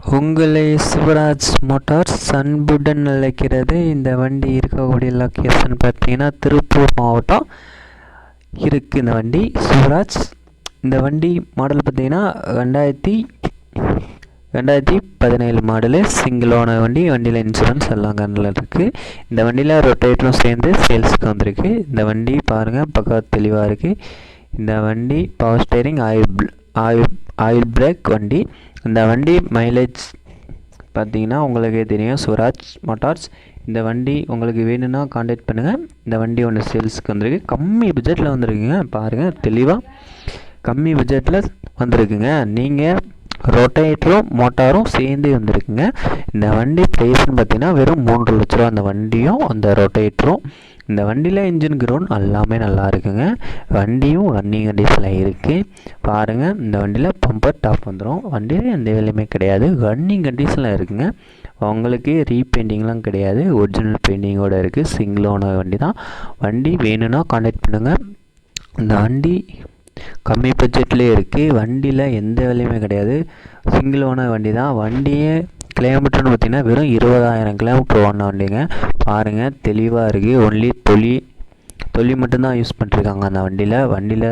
உங்களை சிவராஜ் மோட்டார்ஸ் அன்புடன் அழைக்கிறது. இந்த வண்டி இருக்கக்கூடிய லொக்கேஷன் பார்த்தீங்கன்னா திருப்பூர் மாவட்டம் இருக்குது இந்த வண்டி சிவராஜ். இந்த வண்டி மாடல் பார்த்தீங்கன்னா 2017 மாடலு, சிங்கிள் ஓனர் வண்டி. வண்டியில் இன்சூரன்ஸ் எல்லாம் கண்ணில் இருக்குது. இந்த வண்டியில் ரொட்டேட்டரும் சேர்ந்து சேல்ஸுக்கு வந்திருக்கு. இந்த வண்டி பாருங்கள் பக்கா தெளிவாக இருக்குது. இந்த வண்டி பவர் ஸ்டேரிங், ஆயில் பிரேக் வண்டி. இந்த வண்டி மைலேஜ் பார்த்தீங்கன்னா உங்களுக்கே தெரியும். சிவராஜ் மோட்டார்ஸ். இந்த வண்டி உங்களுக்கு வேணும்னா காண்டாக்ட் பண்ணுங்கள். இந்த வண்டி ஒன்று சேல்ஸுக்கு வந்திருக்கு. கம்மி பட்ஜெட்டில் வந்திருக்குங்க. பாருங்கள் தெளிவாக கம்மி பட்ஜெட்டில் வந்திருக்குங்க. நீங்கள் ரொட்டேட்டரும் மோட்டாரும் சேர்ந்து வந்திருக்குங்க. இந்த வண்டி ப்ரைஸ்ன்னு பார்த்தீங்கன்னா வெறும் 3 லட்ச ரூபா. அந்த வண்டியும் அந்த ரொட்டேட்டரும். இந்த வண்டியில் இன்ஜின் கிரவுண்ட் எல்லாமே நல்லா இருக்குங்க. வண்டியும் ரன்னிங் கண்டிஷனில் இருக்குது. பாருங்கள் இந்த வண்டியில் பம்பர் டாப் வந்துடும். வண்டியில் எந்த வேலையுமே கிடையாது. ரன்னிங் கண்டிஷனில் இருக்குங்க. உங்களுக்கு ரீபெயிண்டிங்லாம் கிடையாது. ஒரிஜினல் பெயிண்டிங்கோடு இருக்குது. சிங்கிள் ஓனர் வண்டி தான். வண்டி வேணும்னா காண்டாக்ட் பண்ணுங்கள். இந்த வண்டி கம்மி பட்ஜெட்லேயே இருக்குது. வண்டியில் எந்த வேலையுமே கிடையாது. சிங்கிள் ஓனர் வண்டி தான். வண்டியே கிலோமீட்டர்னு பார்த்திங்கன்னா வெறும் 20,000 கிலோமீட்டர் ஓடின வண்டிங்க. பாருங்கள் தெளிவாக இருக்குது. ஒன்லி தொலி மட்டும்தான் யூஸ் பண்ணிருக்காங்க அந்த வண்டியில்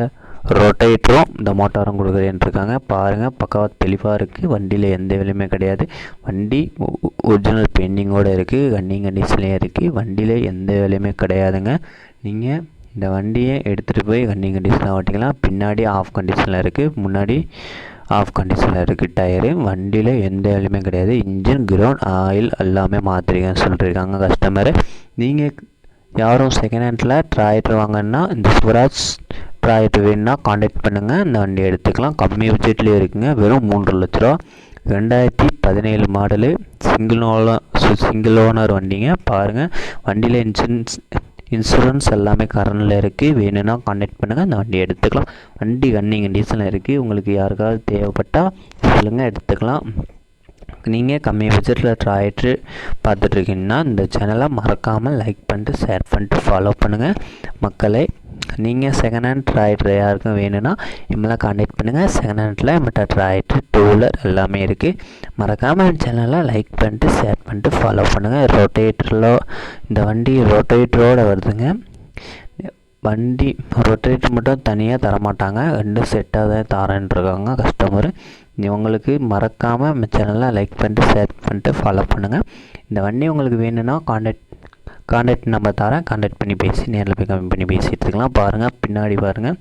ரொட்டேட்டரும் இந்த மோட்டாரும் கொடுக்குறேன்ருக்காங்க. பாருங்கள் பக்காவாக தெளிவாக இருக்குது. வண்டியில் எந்த வேலையுமே கிடையாது. வண்டி ஒரிஜினல் பெயிண்டிங்கோடு இருக்குது. ரன்னிங் கண்டிஷன்லேயே இருக்குது. வண்டியில் எந்த வேலையுமே கிடையாதுங்க. நீங்கள் இந்த வண்டியை எடுத்துகிட்டு போய் ரன்னிங் கண்டிஷனில் ஓட்டிக்கலாம். பின்னாடி ஆஃப் கண்டிஷனில் இருக்குது, முன்னாடி ஆஃப் கண்டிஷனில் இருக்குது டயரு. வண்டியில் எந்த வேலையுமே கிடையாது. இன்ஜின் கிரவுண்ட் ஆயில் எல்லாமே மாற்றிருக்கேன்னு சொல்லியிருக்காங்க கஸ்டமரு. நீங்கள் யாரும் செகண்ட் ஹேண்டில் டிராக்டர் வாங்கன்னா இந்த சிவராஜ் டிராக்டர் வேணுன்னா காண்டாக்ட் பண்ணுங்கள். இந்த வண்டி எடுத்துக்கலாம். கம்மி பட்ஜெட்லேயே இருக்குங்க. வெறும் 3 லட்ச ரூபா. 2017 மாடலு, சிங்கிள் ஓனர் வண்டிங்க. பாருங்கள் வண்டியில் இன்சூரன்ஸ் எல்லாமே கரண்டில் இருக்குது. வேணும்னா காண்டாக்ட் பண்ணுங்கள். இந்த வண்டி எடுத்துக்கலாம். வண்டி ரன்னிங் கண்டிஷனில் இருக்குது. உங்களுக்கு யாருக்காவது தேவைப்பட்டால் சொல்லுங்கள், எடுத்துக்கலாம். நீங்கள் கம்மி பட்ஜெட்டில் டிராக்டரு பார்த்துட்ருக்கீங்கன்னா இந்த சேனலை மறக்காமல் லைக் பண்ணிட்டு ஷேர் பண்ணிட்டு ஃபாலோ பண்ணுங்கள் மக்களை. நீங்கள் செகண்ட் ஹேண்ட் டிராக்டர் யாருக்கும் வேணும்னா இம்மெல்லாம் காண்டாக்ட் பண்ணுங்கள். செகண்ட் ஹேண்டில் மற்ற டிராக்டர், டூ வீலர் எல்லாமே இருக்குது. மறக்காமல் சேனலை லைக் பண்ணிட்டு ஷேர் பண்ணிட்டு ஃபாலோ பண்ணுங்கள். ரொட்டேட்டரில் இந்த வண்டி ரொட்டேட்டரோடு வருதுங்க. வண்டி ரொட்டேட்டர் மட்டும் தனியாக தரமாட்டாங்க, 2 செட்டாக தான் தரேன்ருக்காங்க கஸ்டமரு. உங்களுக்கு மறக்காமல் நம்ம சேனலை லைக் பண்ணிட்டு ஷேர் பண்ணிட்டு ஃபாலோ பண்ணுங்கள். இந்த வண்டி உங்களுக்கு வேணும்னா காண்டாக்ட் நம்பர் தரேன். காண்டாக்ட் பண்ணி பேசி நேரில் போய் கம்மி பண்ணி பேசிகிட்டு இருக்கலாம். பாருங்கள் பின்னாடி பாருங்கள்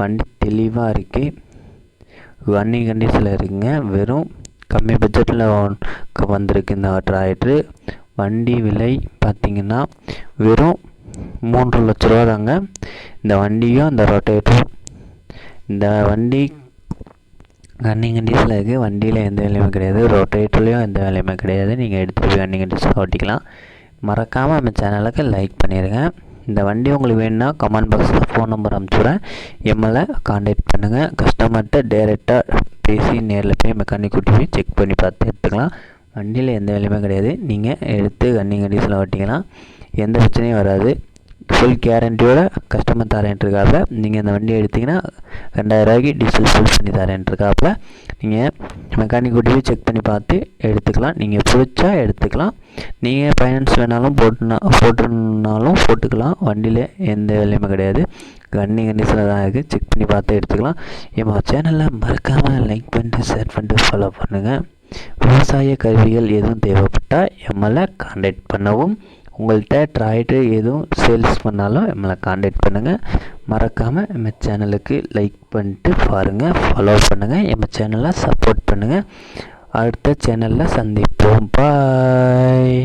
வண்டி தெளிவாக இருக்குது. ரன்னிங் கண்டிஷனில் இருக்குங்க. வெறும் கம்மி பட்ஜெட்டில் வந்திருக்கு இந்த டிராக்டரு. வண்டி விலை பார்த்திங்கன்னா வெறும் 3 லட்ச ரூபா தாங்க. இந்த வண்டியும் அந்த ரொட்டேட்டரும். இந்த வண்டி ரன்னிங் கண்டிஷனில் இருக்குது. வண்டியில் எந்த வேலையுமே கிடையாது. ரொட்டேட்டர்லேயும் எந்த வேலையுமே கிடையாது. நீங்கள் எடுத்துகிட்டு போய் ரன்னிங் கண்டிஷனில் ஓட்டிக்கலாம். மறக்காமல் நம்ம சேனலுக்கு லைக் பண்ணிடுங்க. இந்த வண்டி உங்களுக்கு வேணும்னா கமெண்ட் பாக்ஸில் ஃபோன் நம்பர் அனுப்பிச்சுடுறேன். எம்எல்ஏ காண்டாக்ட் பண்ணுங்கள். கஸ்டமர்கிட்ட டேரெக்டாக பேசி நேரில் போய் மெக்கானிக் கூட்டி போய் செக் பண்ணி பார்த்து எடுத்துக்கலாம். வண்டியில் எந்த வேலையுமே கிடையாது. நீங்கள் எடுத்து ரன்னிங் கண்டிஷனில் ஓட்டிக்கலாம். எந்த பிரச்சனையும் வராது. ஃபுல் கேரண்டியோட கஸ்டமர் தரேன்ட்ருக்காப்புல. நீங்கள் இந்த வண்டி எடுத்திங்கன்னா 2000 ரூபாய்க்கு டீசல் ஃபுல் பண்ணி தரேன்ட்ருக்காப்புல. நீங்கள் மெக்கானிக் கூட்டி போய் செக் பண்ணி பார்த்து எடுத்துக்கலாம். நீங்கள் பிடிச்சா எடுத்துக்கலாம். நீங்கள் ஃபைனான்ஸ் வேணாலும் போட்டுனாலும் போட்டுக்கலாம். வண்டியில் எந்த வேலையுமே கிடையாது. ரன்னிங் கண்டிஷனில் தான் இருக்குது. செக் பண்ணி பார்த்து எடுத்துக்கலாம். என் சேனலில் மறக்காமல் லைக் பண்ணிட்டு ஷேர் பண்ணிட்டு ஃபாலோ பண்ணுங்கள். விவசாய கருவிகள் எதுவும் தேவைப்பட்டால் எம்எல்ஏ காண்டாக்ட் பண்ணவும். உங்கள்கிட்ட டிராக்டர் எதுவும் சேல்ஸ் பண்ணாலும் நம்மளை காண்டாக்ட் பண்ணுங்கள். மறக்காமல் நம்ம சேனலுக்கு லைக் பண்ணிட்டு பாருங்கள், ஃபாலோ பண்ணுங்கள். நம்ம சேனலை சப்போர்ட் பண்ணுங்கள். அடுத்த சேனலில் சந்திப்போம். பாய்.